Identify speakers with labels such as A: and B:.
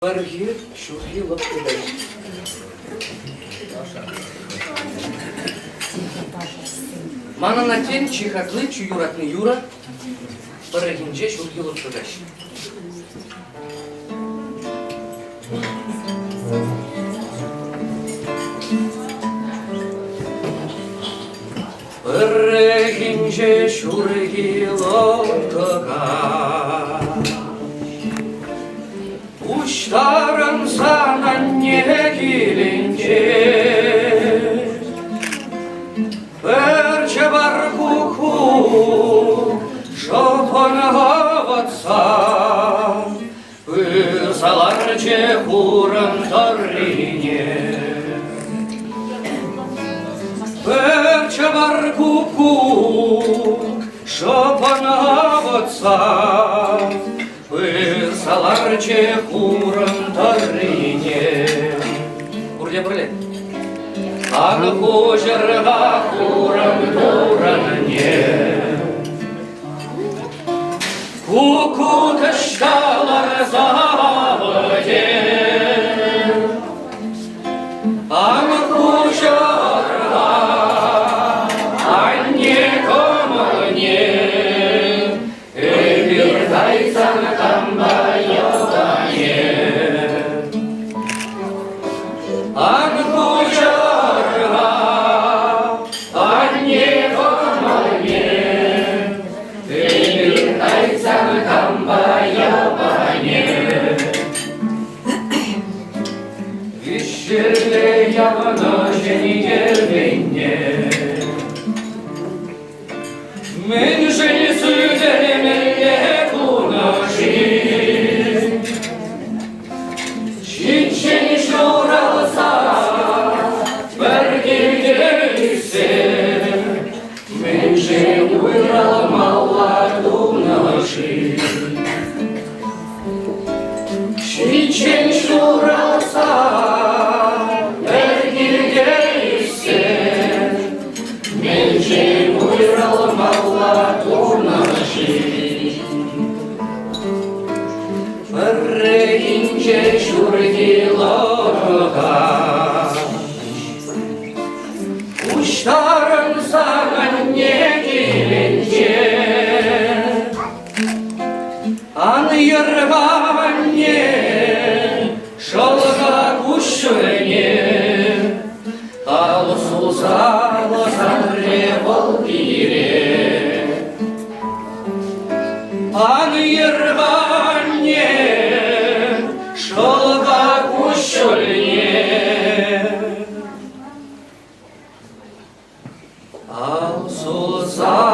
A: Верги, шурги, лапки. Мана на тень, чихаклы, чуюратны юра, Парагинже, шурги, лапки. Парагинже, шурги, лапки. Uçlarım sana niye gelince Perçe var kuku Şofana havatsa Pısalarca kuram tarine Perçe var kuku Şofana havatsa Писаларче курам тарине. Бурля, бурля. А на кожерга курам туране. Куку кашталар заводе. А на кожерга, а не комане. Вертайся на камбайоване. А на кучерга, а не комане. Вертайся на камбайоване. Вещерли я в ночи деревне. Мен же не судили Çinçeni şuralsa Vergilgeyse Mence uyralamalla dunaşı Çinçeni şuralsa Vergilgeyse Mence uyralamalla dunaşı Paragинже, шурги, лапки. Uçlarım sana niye gelince Anırgane, şalga kuşune Alsuzala zanre volgire Anırgane Şolga kuşulye Al suzal